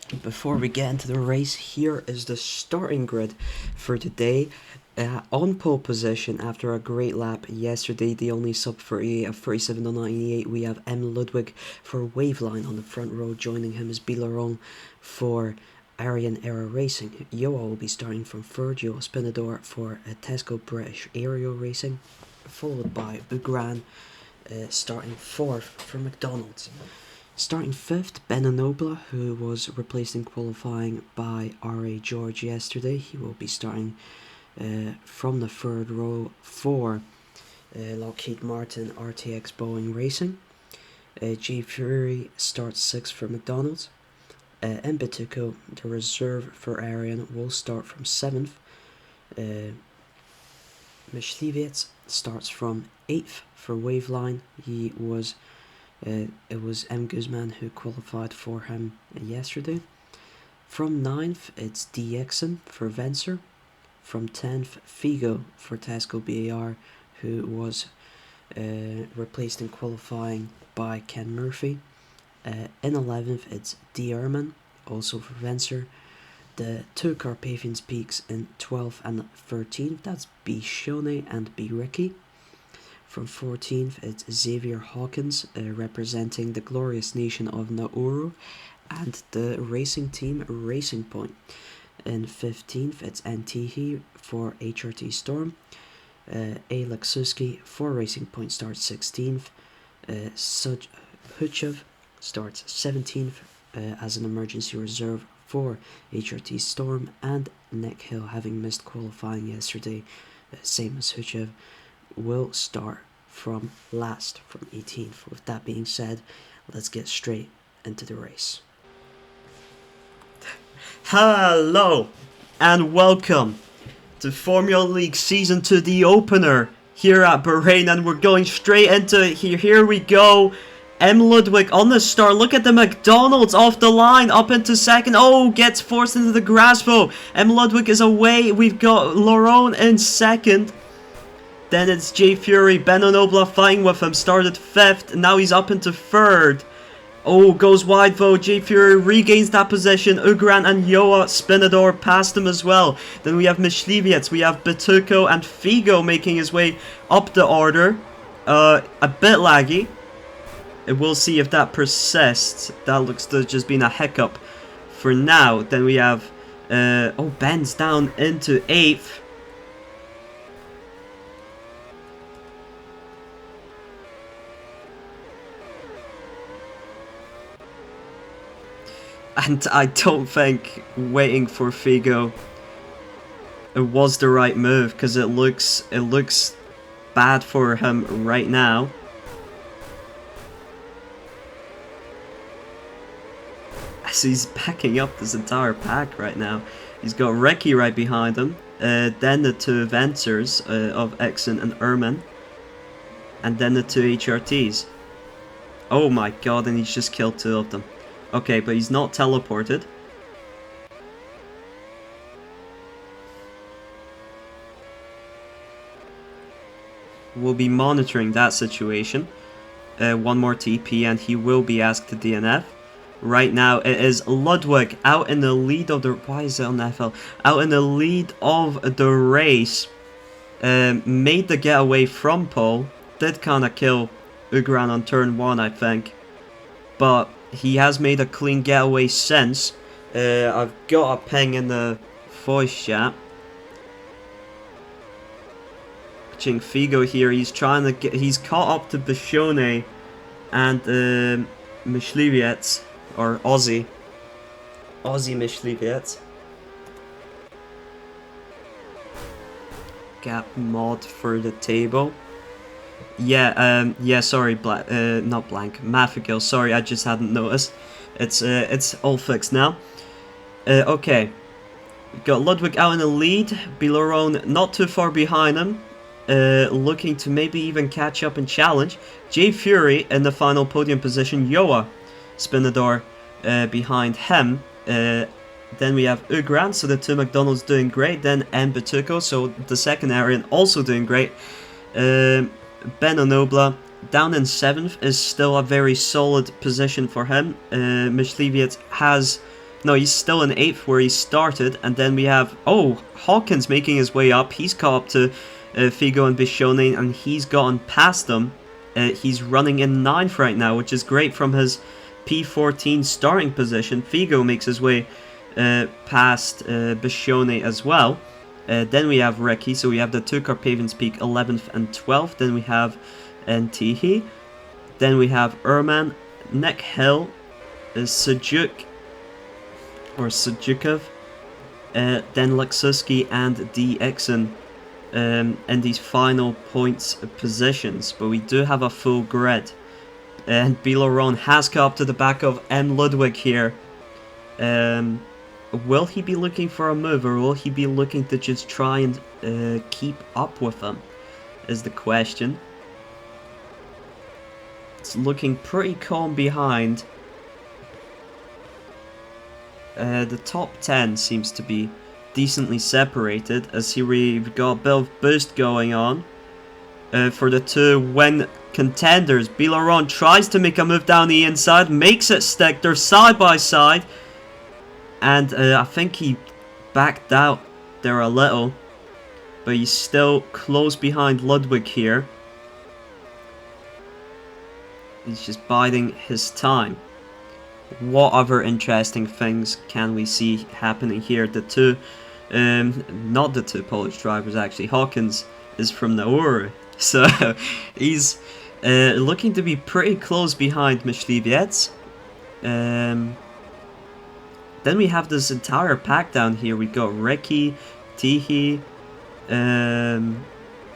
Before we get into the race, here is the starting grid for today. On pole position after a great lap yesterday, the only sub 38 of 37.98, we have M. Ludwig for Waveline on the front row. Joining him is Bilaron for Arian Era Racing. Joa will be starting from third, Joa Spinador for Tesco British Aerial Racing, followed by Ugran starting fourth for McDonald's. Starting fifth, Benonobla, who was replaced in qualifying by R.A. George yesterday. He will be starting from the third row for Lockheed Martin RTX Boeing Racing. G Fury starts sixth for McDonald's. Mbituko, the reserve for Arian, will start from seventh. Myśliwiec starts from eighth for Waveline. It was M. Guzman who qualified for him yesterday. From 9th, it's DXen for Vencer. From 10th, Figo for Tesco BAR, who was replaced in qualifying by Ken Murphy. In 11th, it's D. Ehrman, also for Vencer. The two Carpathians Peaks in 12th and 13th, that's B. Shone and B. Ricky. From 14th, it's Xavier Hawkins, representing the glorious nation of Nauru, and the racing team Racing Point. In 15th, it's Antihi for HRT Storm. A. Leksuski for Racing Point starts 16th. Huchev starts 17th as an emergency reserve for HRT Storm, and Nick Hill, having missed qualifying yesterday, same as Huchev, will start from last, from 18th. With that being said, let's get straight into the race. Hello and welcome to Formula League Season 2, the opener here at Bahrain, and we're going straight into it here. Here we go. M. Ludwig on the start. Look at the McDonald's off the line, up into second. Oh, gets forced into the grass though. M. Ludwig is away. We've got Laurent in second. Then it's J Fury, Benonobla fighting with him, started fifth, and now he's up into third. Oh, goes wide though, J Fury regains that position. Ugran and Joa Spinador passed him as well. Then we have Myśliwiec, we have Batuko and Figo making his way up the order. A bit laggy. We'll see if that persists. That looks to have just been a hiccup for now. Then we have, Ben's down into 8th. And I don't think waiting for Figo was the right move, because it looks bad for him right now. As he's backing up this entire pack right now. He's got Reki right behind him. Then the two Vencers of Exen and Ehrman. And then the two HRTs. Oh my god, and he's just killed two of them. Okay, but he's not teleported. We'll be monitoring that situation. One more TP and he will be asked to DNF. Right now it is Ludwig out in the lead of the... Why is it on FL? Out in the lead of the race. Made the getaway from pole. Did kind of kill Ugran on turn 1, I think. But he has made a clean getaway since. I've got a ping in the voice chat. Watching Figo here, he's trying to get... He's caught up to Bishone and Myśliwiec, or Aussie Myśliwiec. Gap mod for the table. Yeah, sorry, not blank, Mafikil, sorry, I just hadn't noticed. It's all fixed now. Okay. We've got Ludwig out in the lead, Bilaron not too far behind him, looking to maybe even catch up and challenge. J Fury in the final podium position, Joa Spinador behind him. Then we have Ugran, so the two McDonald's doing great. Then Mbituko, so the second Arian also doing great. Benonobla down in 7th is still a very solid position for him. Myśliwiec has No, he's still in 8th where he started. And then we have, oh, Hawkins making his way up. He's caught up to Figo and Bichone, and he's gotten past them. He's running in 9th right now, which is great from his P14 starting position. Figo makes his way past Bichone as well. Then we have Reki, so we have the two Carpathians Peak 11th and 12th. Then we have Ntihi. Then we have Erman, Nick Hill, Sujuk, or Sujukov, then Leksuski and DXen in these final points positions. But we do have a full grid. And Bilaron has come up to the back of M. Ludwig here. Will he be looking for a move, or will he be looking to just try and keep up with him, is the question. It's looking pretty calm behind. The top 10 seems to be decently separated, as here we've got a bit of boost going on for the two win contenders. Bilaron tries to make a move down the inside, makes it stick. They're side by side, and I think he backed out there a little, but he's still close behind Ludwig here. He's just biding his time. What other interesting things can we see happening here? The two, not the two Polish drivers actually. Hawkins is from Nauru, so he's looking to be pretty close behind Myśliwiec. Then we have this entire pack down here. We got Reki, Tihi,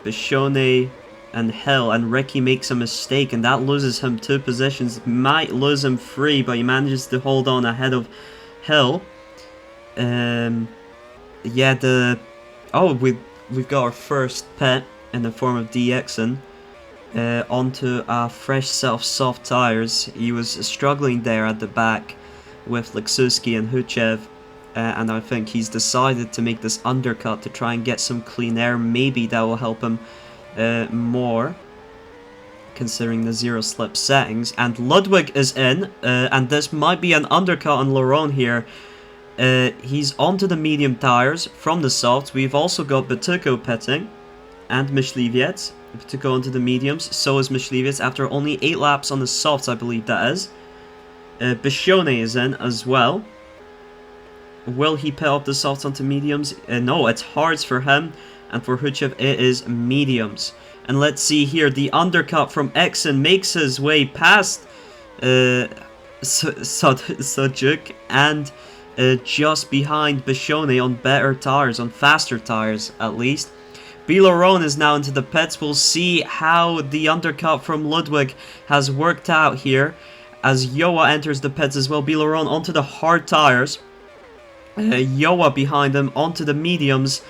Bichone, and Hill, and Reki makes a mistake, and that loses him 2 positions. Might lose him 3, but he manages to hold on ahead of Hill. Yeah, we've got our first pit in the form of DXen onto a fresh set of soft tires. He was struggling there at the back with Leksuski and Huchev, and I think he's decided to make this undercut to try and get some clean air. Maybe that will help him more, considering the zero slip settings. And Ludwig is in, and this might be an undercut on Laurent here. He's onto the medium tires from the softs. We've also got Batuko pitting, and Myśliwiec. Batuko onto the mediums, so is Myśliwiec after only 8 laps on the softs, I believe that is. Bichone is in as well. Will he pit up the softs onto mediums? No, it's hards for him. And for Huchev, it is mediums. And let's see here, the undercut from Exen makes his way past Sujuk, and just behind Bichone on better tires, on faster tires at least. Bilaron is now into the pits. We'll see how the undercut from Ludwig has worked out here, as Yoa enters the pits as well. Bilaron onto the hard tires. Yoa behind him onto the mediums.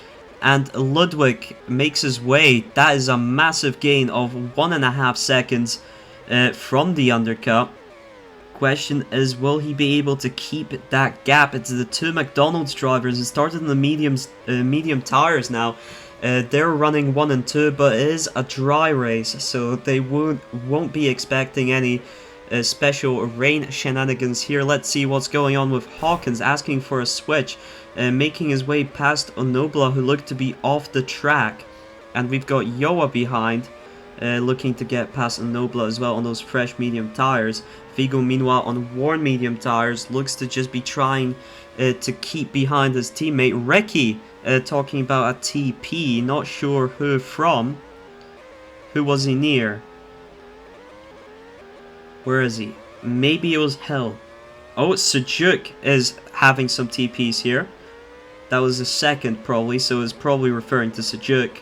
And Ludwig makes his way. That is a massive gain of 1.5 seconds from the undercut. Question is, will he be able to keep that gap? It's the two McDonald's drivers who started in the medium tires now. They're running 1 and 2, but it is a dry race, so they won't be expecting any special rain shenanigans here. Let's see what's going on with Hawkins, asking for a switch. Making his way past Onobla, who looked to be off the track. And we've got Yoa behind, looking to get past Onobla as well on those fresh medium tires. Figo, meanwhile, on worn medium tires, looks to just be trying to keep behind his teammate. Reki talking about a TP, not sure who from. Who was he near? Where is he? Maybe it was Hill. Oh, Sujuk is having some TPs here. That was the second probably, so it's probably referring to Sujuk.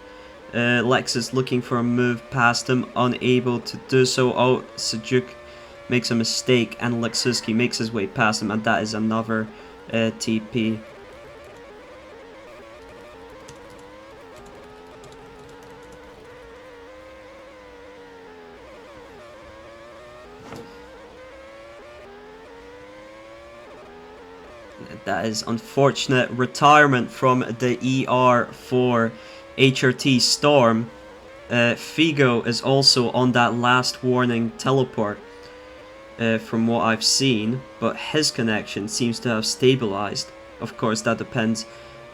Lexus looking for a move past him, unable to do so. Oh, Sujuk makes a mistake, and Leksuski makes his way past him, and that is another TP. That is unfortunate retirement from the ER for HRT Storm. Figo is also on that last warning teleport. from what I've seen, but his connection seems to have stabilized. Of course, that depends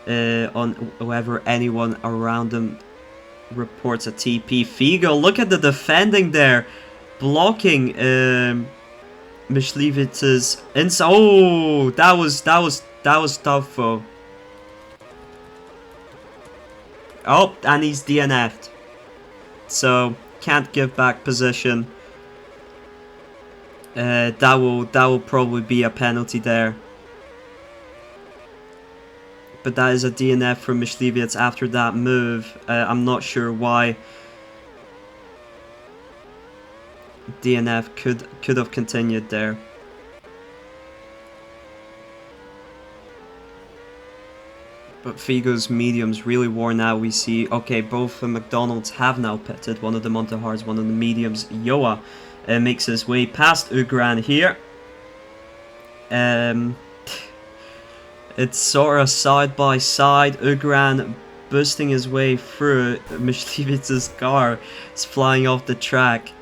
on whether anyone around him reports a TP. Figo, look at the defending there, blocking Myśliwicz's inside. Oh, that was tough though. Oh, and he's DNF'd, so can't give back position. That will probably be a penalty there. But that is a DNF from Myśliwiec after that move. I'm not sure why DNF could have continued there. But Figo's medium's really worn out. We see, okay, both the McDonald's have now pitted. One of them onto hards, one of the mediums. Yoa makes his way past Ugran here. It's sort of side by side. Ugran boosting his way through. Myśliwicz's car is flying off the track.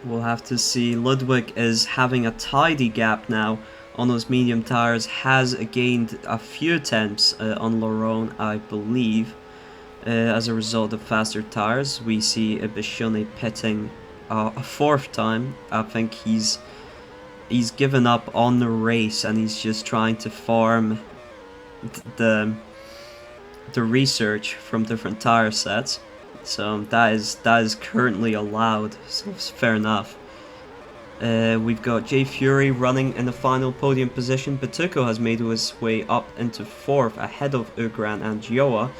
We'll have to see. Ludwig is having a tidy gap now on those medium tires. Has gained a few tenths on Laurent, I believe. As a result of faster tires, we see Bishone pitting a fourth time. I think he's given up on the race and he's just trying to farm the research from different tire sets. So that is currently allowed, so it's fair enough. We've got Jay Fury running in the final podium position. Batuko has made his way up into 4th ahead of Ugran and Yoa.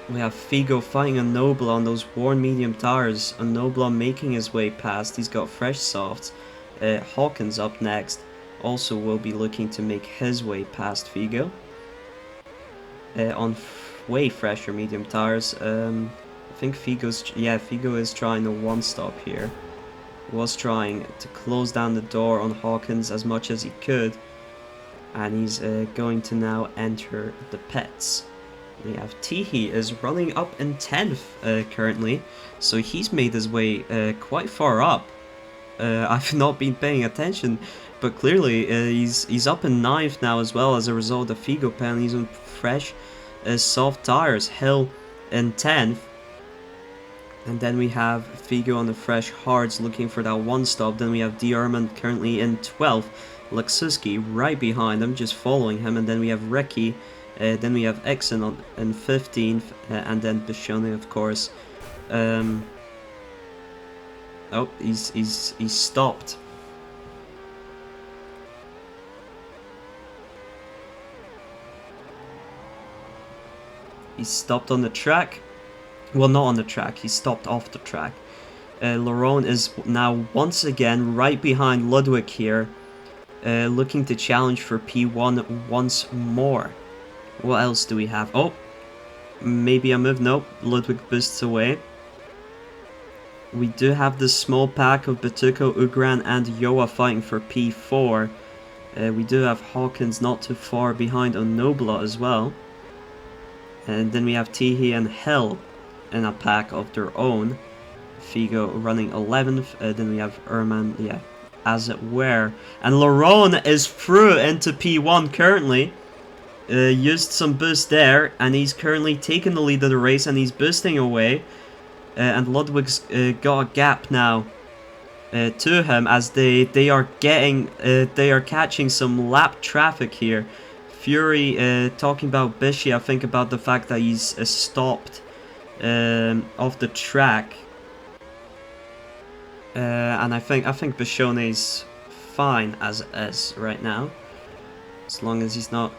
We have Figo fighting a Nobla on those worn medium tires. A Nobla making his way past. He's got fresh softs. Hawkins up next. Also will be looking to make his way past Figo. On way fresher medium tires. I think Figo is trying the one stop here. Was trying to close down the door on Hawkins as much as he could, and he's going to now enter the pits. We have Tihi is running up in 10th currently, so he's made his way quite far up. I've not been paying attention, but clearly he's up in 9th now as well as a result of Figo pen. He's on fresh soft tires. Hill in 10th, and then we have Figo on the fresh hards looking for that one stop. Then we have Dierman currently in 12th, Leksuski right behind him, just following him, and then we have Reki, then we have Exon in 15th, and then Bishone, of course. Oh, he's stopped. He's stopped on the track. Well, not on the track. He stopped off the track. Laurent is now once again right behind Ludwig here, looking to challenge for P1 once more. What else do we have? Oh, maybe a move. Nope. Ludwig boosts away. We do have this small pack of Batuko, Ugran, and Yoa fighting for P4. We do have Hawkins not too far behind on Nobla as well. And then we have Tihi and Hell in a pack of their own. Figo running 11th. Then we have Erman, yeah, as it were. And Laurent is through into P1 currently. Used some boost there, and he's currently taking the lead of the race, and he's boosting away. And Ludwig's got a gap now to him as they are catching some lap traffic here. Fury talking about Bishi, I think about the fact that he's stopped off the track, and I think Bishone's fine as it is right now, as long as he's not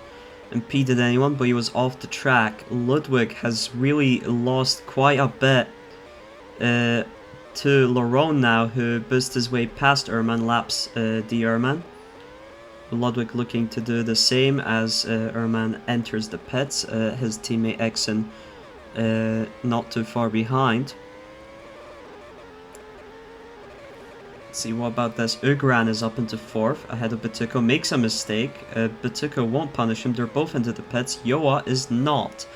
impeded anyone. But he was off the track. Ludwig has really lost quite a bit to Laurent now, who boosted his way past Erman, laps Erman. Ludwig looking to do the same as Erman enters the pits. His teammate Exon not too far behind. See, what about this? Ugran is up into 4th, ahead of Batuko, makes a mistake. Batuko won't punish him, they're both into the pits. Yoa is not.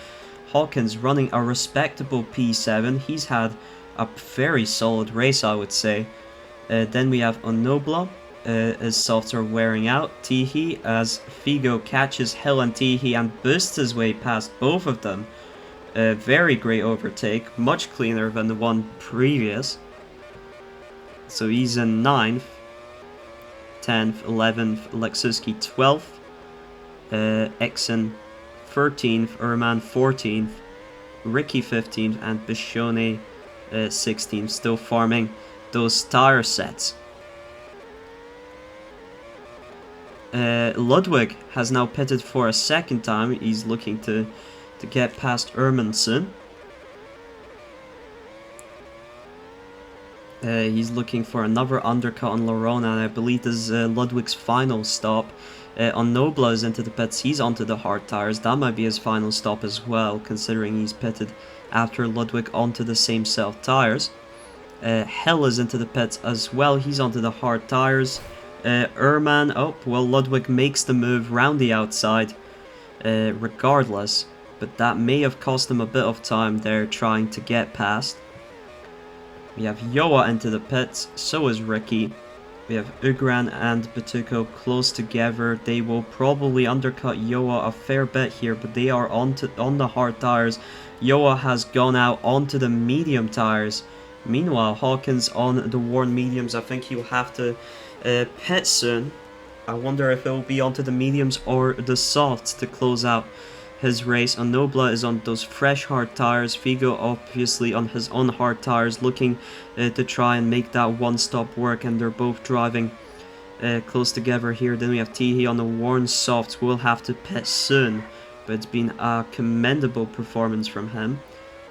Hawkins running a respectable P7. He's had a very solid race, I would say. Then we have Onobla. His softs are wearing out. Tihi, as Figo catches Hill and Tihi and boosts his way past both of them. Very great overtake, much cleaner than the one previous. So he's in 9th, 10th, 11th, Leksuski 12th, Exon 13th, Urman 14th, Ricky 15th, and Bishone 16th, still farming those tire sets. Ludwig has now pitted for a second time. He's looking to get past Urman soon. He's looking for another undercut on Lorona, and I believe this is Ludwig's final stop. On Nobla is into the pits, he's onto the hard tires. That might be his final stop as well, considering he's pitted after Ludwig onto the same set of tires. Hell is into the pits as well, he's onto the hard tires. Urman, oh, well, Ludwig makes the move round the outside, regardless. But that may have cost him a bit of time there trying to get past. We have Yoa into the pits, so is Ricky. We have Ugran and Batuko close together. They will probably undercut Yoa a fair bit here, but they are on the hard tires. Yoa has gone out onto the medium tires. Meanwhile, Hawkins on the worn mediums. I think he'll have to pit soon. I wonder if it will be onto the mediums or the softs to close out his race. Onobla is on those fresh hard tires. Figo obviously on his own hard tires, looking to try and make that one stop work, and they're both driving close together here. Then we have Tihi on the worn softs. We'll have to pit soon, but it's been a commendable performance from him.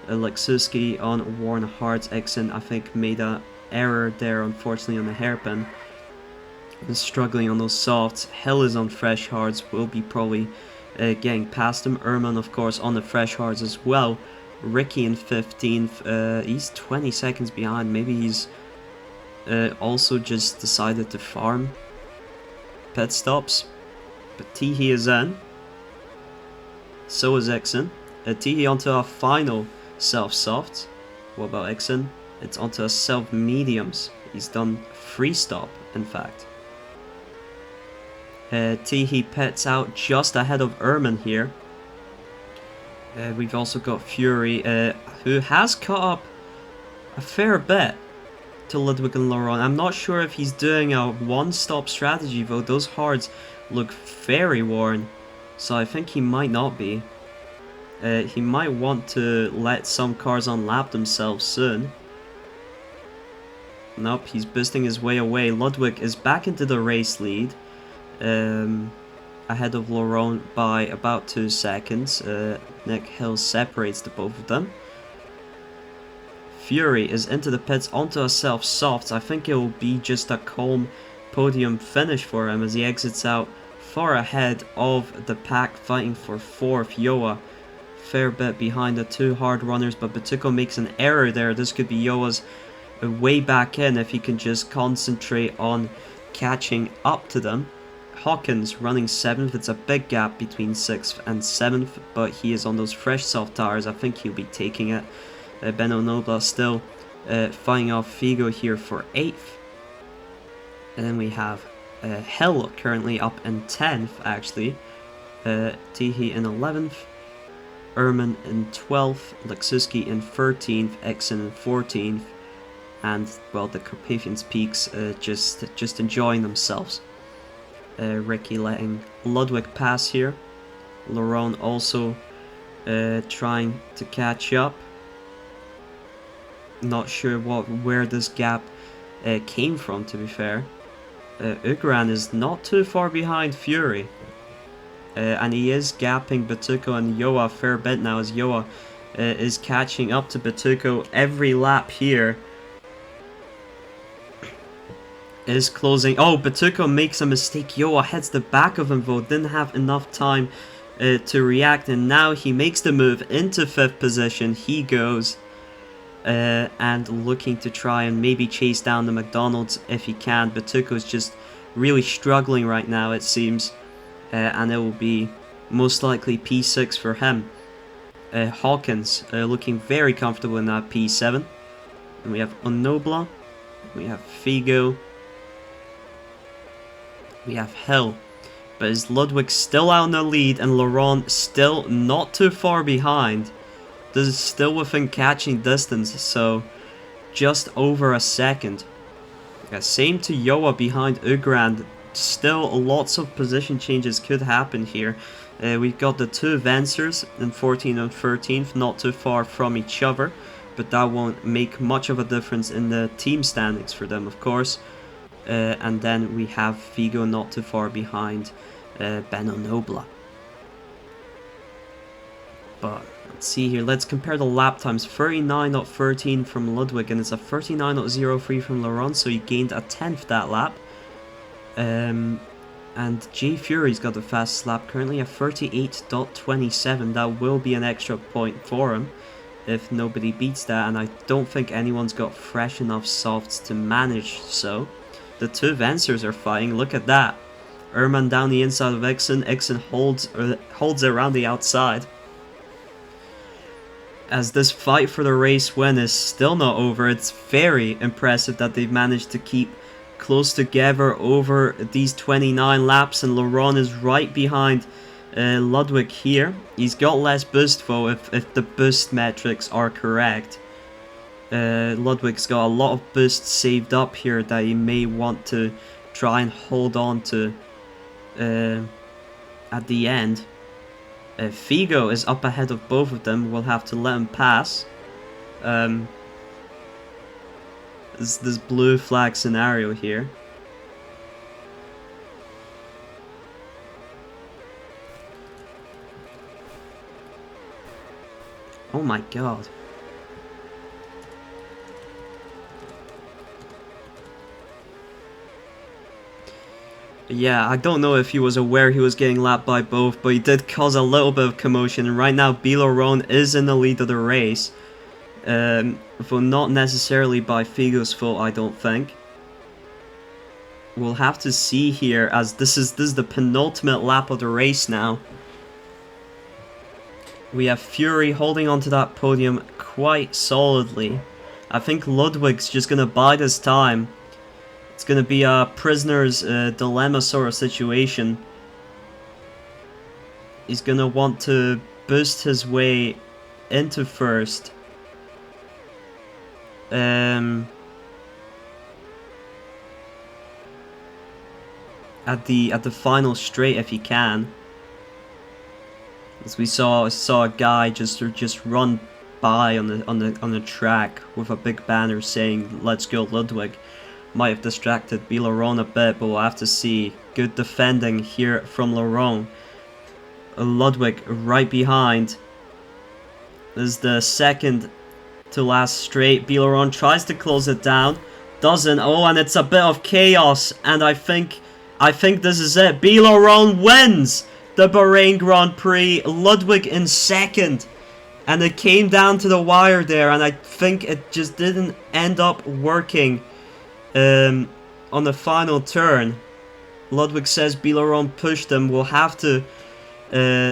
Leksuski on worn hards. Exon, I think, made an error there, unfortunately, on the hairpin. And struggling on those softs. Hell is on fresh hards. Will be probably getting past him. Urman, of course, on the fresh hards as well. Ricky in 15th. He's 20 seconds behind. Maybe he's also just decided to farm pit stops. But Tihi is in. So is Exon. Tihi onto a final self-soft. What about Exon? It's onto a self-mediums. He's done free stop, in fact. Tihi pits out just ahead of Urman here. We've also got Fury, who has caught up a fair bit to Ludwig and Laurent. I'm not sure if he's doing a one-stop strategy, though. Those hards look very worn, so I think he might not be. He might want to let some cars unlap themselves soon. Nope, he's boosting his way away. Ludwig is back into the race lead. Ahead of Laurent by about 2 seconds. Nick Hill separates the both of them. Fury is into the pits onto a self-soft. I think it will be just a calm podium finish for him as he exits out far ahead of the pack, fighting for 4th. Yoa fair bit behind the 2 hard runners, but Batuko makes an error there. This could be Yoa's way back in if he can just concentrate on catching up to them. Hawkins running 7th. It's a big gap between 6th and 7th, but he is on those fresh soft tires. I think he'll be taking it. Ben Onobla still fighting off Figo here for 8th. And then we have Hell currently up in 10th, actually. Tihi in 11th. Urman in 12th. Leksuski in 13th. Exon in 14th. And, well, the Carpathians Peaks just enjoying themselves. Ricky letting Ludwig pass here. Laurent also trying to catch up. Not sure where this gap came from, to be fair. Ugran is not too far behind Fury. And he is gapping Batuko and Yoa a fair bit now, as Yoa is catching up to Batuko every lap here. Is closing. Oh, Batuko makes a mistake. Yoa hits the back of him though. Didn't have enough time to react, and now he makes the move into 5th position. He goes. and looking to try and maybe chase down the McDonald's if he can. But Tuco's just really struggling right now, it seems, and it will be most likely P6 for him. Hawkins looking very comfortable in that P7. And we have Onobla, we have Figo, we have Hill. But is Ludwig still out in the lead and Laurent still not too far behind? This is still within catching distance, so just over a second. Yeah, same to Yoa behind Ugrand. Still lots of position changes could happen here. We've got the two Vencers in 14th and 13th, not too far from each other. But that won't make much of a difference in the team standings for them, of course. And then we have Figo not too far behind Benno Nobla. But let's see here, let's compare the lap times. 39.13 from Ludwig, and it's a 39.03 from Laurent, so he gained a 10th that lap. And J Fury's got the fastest lap currently, a 38.27. That will be an extra point for him if nobody beats that, and I don't think anyone's got fresh enough softs to manage so. The two Vencers are fighting, look at that. Erman down the inside of Ixen, Ixen holds it around the outside. As this fight for the race win is still not over, it's very impressive that they've managed to keep close together over these 29 laps, and Laurent is right behind Ludwig here. He's got less boost though if the boost metrics are correct. Ludwig's got a lot of boost saved up here that he may want to try and hold on to at the end. Figo is up ahead of both of them. We'll have to let him pass. This blue flag scenario here. Oh my god. Yeah, I don't know if he was aware he was getting lapped by both, but he did cause a little bit of commotion, and right now Bilaron is in the lead of the race. Though not necessarily by Figo's fault, I don't think. We'll have to see here, as this is the penultimate lap of the race now. We have Fury holding onto that podium quite solidly. I think Ludwig's just gonna bide his time. It's gonna be a prisoner's dilemma sort of situation. He's gonna want to boost his way into first. At the final straight if he can. As we saw a guy just run by on the track with a big banner saying "Let's go Ludwig." Might have distracted Bilaron a bit, but we'll have to see. Good defending here from Laurent. Ludwig right behind. This is the second to last straight. Bilaron tries to close it down. Doesn't. Oh, and it's a bit of chaos. And I think this is it. Bilaron wins the Bahrain Grand Prix. Ludwig in second. And it came down to the wire there, and I think it just didn't end up working on the final turn. Ludwig says Bilaron pushed him. We'll have to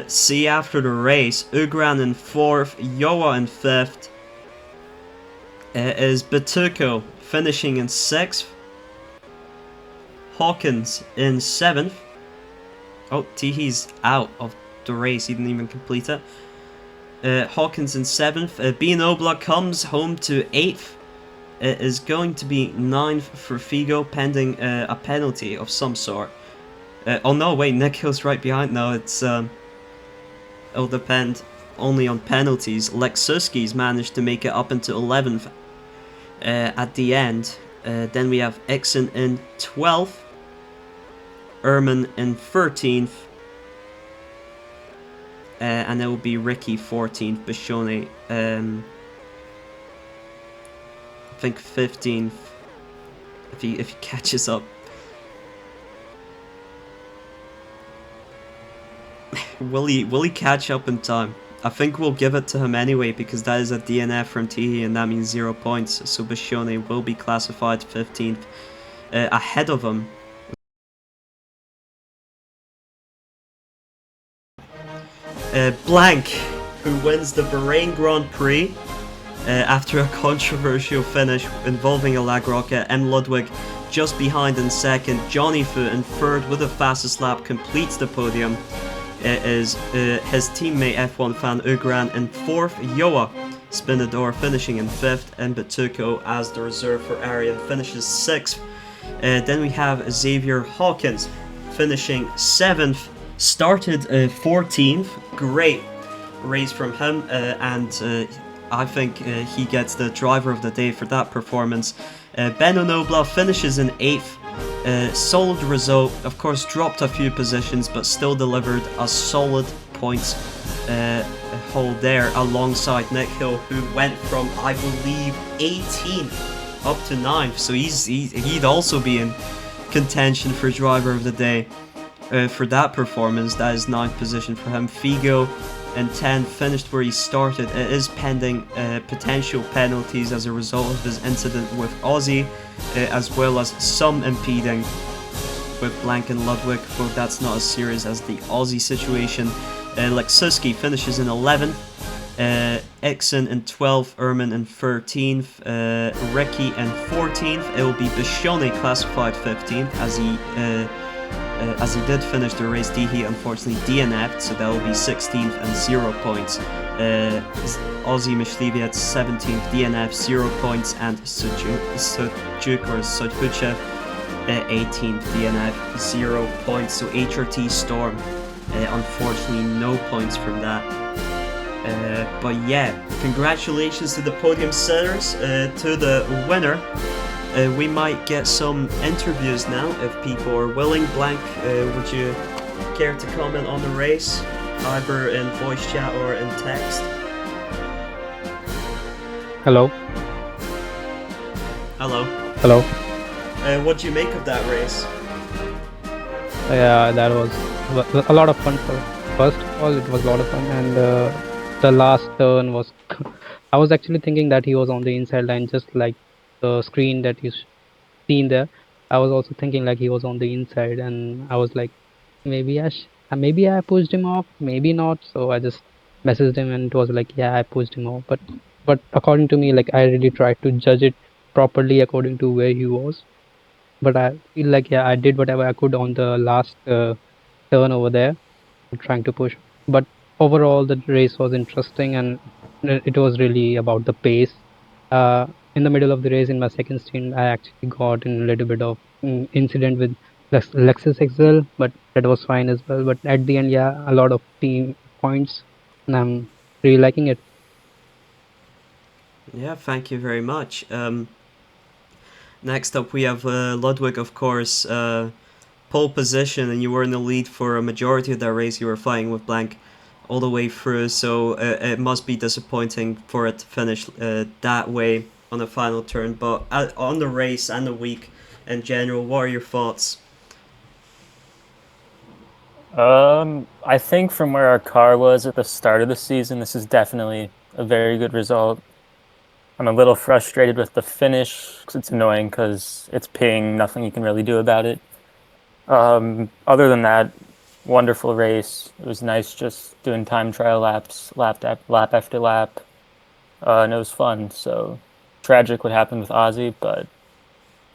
see after the race. Ugran in 4th, Yoa in 5th. Is Batuko finishing in 6th. Hawkins in 7th. Oh, Tihi's out of the race. He didn't even complete it. Hawkins in 7th. Bianobla comes home to 8th. It is going to be 9th for Figo, pending a penalty of some sort. Oh no, wait, Nick Hill's right behind now. It'll depend only on penalties. Lexuski's managed to make it up into 11th at the end. Then we have Ixen in 12th. Erman in 13th. And it will be Ricky 14th. Bishone, I think 15th. If he catches up. Will he catch up in time? I think we'll give it to him anyway because that is a DNF from Tihi and that means 0 points. So Bishone will be classified 15th ahead of him. Blank, who wins the Bahrain Grand Prix after a controversial finish involving a lag rocket. M. Ludwig just behind in second. Johnny Fu in third with the fastest lap completes the podium. It is his teammate F1 fan Ugran in fourth. Yoa Spinador finishing in fifth. And Batuko as the reserve for Arian finishes sixth. Then we have Xavier Hawkins finishing seventh. Started 14th. Great race from him, and I think he gets the driver of the day for that performance. Ben Onobla finishes in 8th. Solid result, of course dropped a few positions but still delivered a solid points hold there alongside Nick Hill, who went from I believe 18th up to 9th, so he'd also be in contention for driver of the day for that performance. That is 9th position for him. Figo in 10th finished where he started. It is pending potential penalties as a result of his incident with Aussie, as well as some impeding with Blank and Ludwig, though that's not as serious as the Aussie situation. Lexuski finishes in 11th. Ixon in 12th, Erman in 13th, Ricky in 14th. It will be Bishone classified 15th as he did finish the race. Dihi unfortunately DNF'd, so that will be 16th and 0 points. Aussie Mishlivi at 17th, DNF 0 points, and Sujuk or Sudhuchev 18th, DNF 0 points. So HRT Storm, unfortunately no points from that. But yeah, congratulations to the podium sitters, to the winner. We might get some interviews now if people are willing. Blank, would you care to comment on the race, either in voice chat or in text? Hello. Hello. Hello. What do you make of that race? Yeah, that was a lot of fun. First of all, it was a lot of fun, and the last turn was. I was actually thinking that he was on the inside line, just like the screen that you seen there. I was also thinking like he was on the inside, and I was like, maybe maybe I pushed him off, maybe not. So I just messaged him, and it was like, yeah, I pushed him off. But according to me, like I really tried to judge it properly according to where he was. But I feel like yeah, I did whatever I could on the last turn over there, trying to push. But overall, the race was interesting, and it was really about the pace. In the middle of the race, in my second stint, I actually got in a little bit of incident with Lexus XL, but that was fine as well. But at the end, yeah, a lot of team points, and I'm really liking it. Yeah, thank you very much. Next up we have Ludwig, of course, pole position, and you were in the lead for a majority of that race. You were flying with Blank all the way through, so it must be disappointing for it to finish that way on the final turn. But on the race and the week in general, what are your thoughts? I think from where our car was at the start of the season, this is definitely a very good result. I'm a little frustrated with the finish because it's annoying because it's ping, nothing you can really do about it. Other than that, wonderful race. It was nice just doing time trial laps, lap after lap, and it was fun. So tragic what happened with Ozzy, but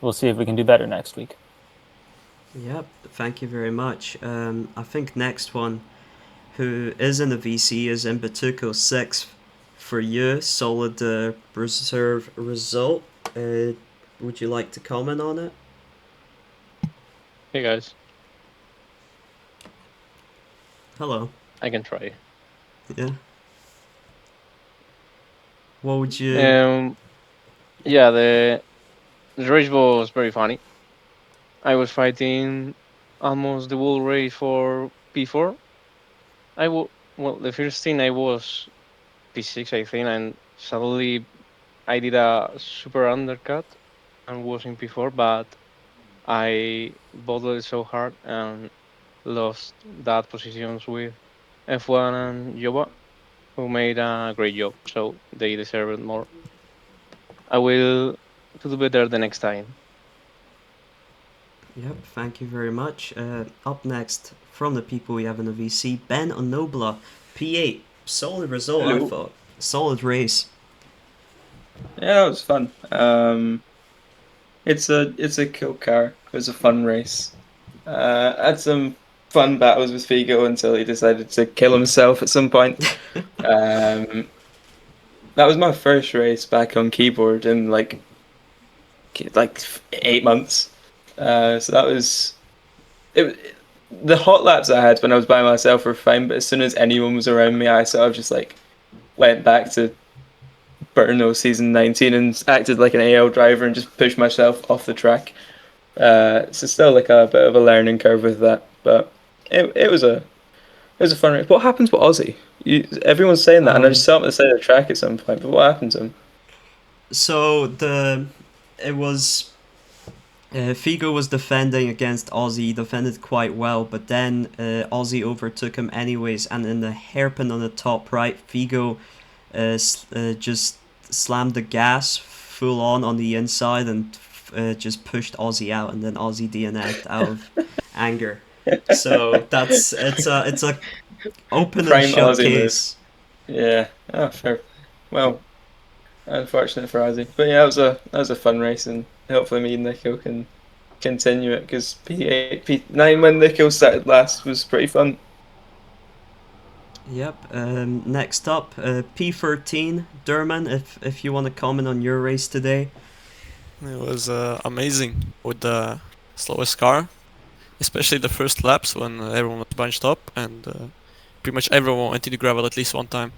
we'll see if we can do better next week. Yep, thank you very much. I think next one, who is in the VC, is in Batuko 6th for you. Solid reserve result. Would you like to comment on it? Hey guys, Hello. I can try. Yeah. What would you? Yeah, the race was very funny. I was fighting almost the whole race for P4. Well, the first thing I was P6, I think, and suddenly I did a super undercut and was in P4, but I bottled it so hard and lost that positions with F1 and Yoba. who made a great job, so they deserve it more. I will do better the next time. Yep, thank you very much. Up next, from the people we have in the VC, Ben Onobla, P8. Solid result, I Hello. thought. Solid race. Yeah, it was fun. It's a cool car. It was a fun race. I had some fun battles with Figo until he decided to kill himself at some point. Um, that was my first race back on keyboard in like 8 months. So that was it. The hot laps I had when I was by myself were fine, but as soon as anyone was around me, I sort of just like went back to Burno season 19 and acted like an AL driver and just pushed myself off the track. So still like a bit of a learning curve with that, but it was a fun race. What happens with Aussie? Everyone's saying that, and I just saw him at the side of the track at some point. But what happened to him? So it was Figo was defending against Aussie. He defended quite well, but then Aussie overtook him anyways, and in the hairpin on the top right, Figo just slammed the gas full on the inside and just pushed Aussie out, and then Aussie DNF'd out of anger. So it's a open Prime and shut Aussie move. case. Yeah. Oh, fair. Well, unfortunate for Aussie, but yeah, that was a fun race, and hopefully me and Nico can continue it because P8, P9 when Nico started last was pretty fun. Yep. Next up, P13, Durman. If you want to comment on your race today. It was amazing with the slowest car, especially the first laps when everyone was bunched up and pretty much everyone went into gravel at least one time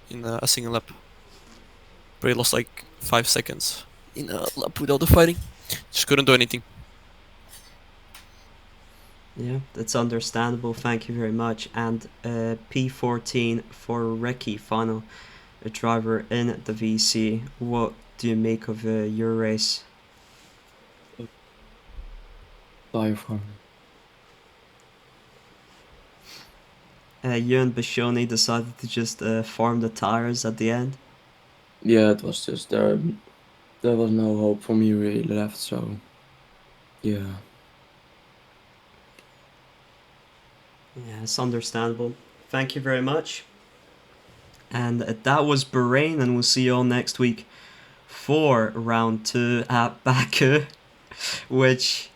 in a single lap. But he lost like 5 seconds in a lap without the fighting. Just couldn't do anything. Yeah, that's understandable. Thank you very much. And P14 for Ricky, final driver in the VC. What do you make of your race? Biofarm. You and Bashoni decided to just farm the tires at the end. Yeah, it was just there was no hope for me really left, so yeah. Yeah, it's understandable. Thank you very much. And that was Bahrain, and we'll see you all next week for round 2 at Baku, which,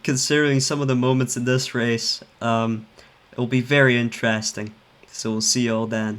considering some of the moments in this race, it'll be very interesting. So we'll see you all then.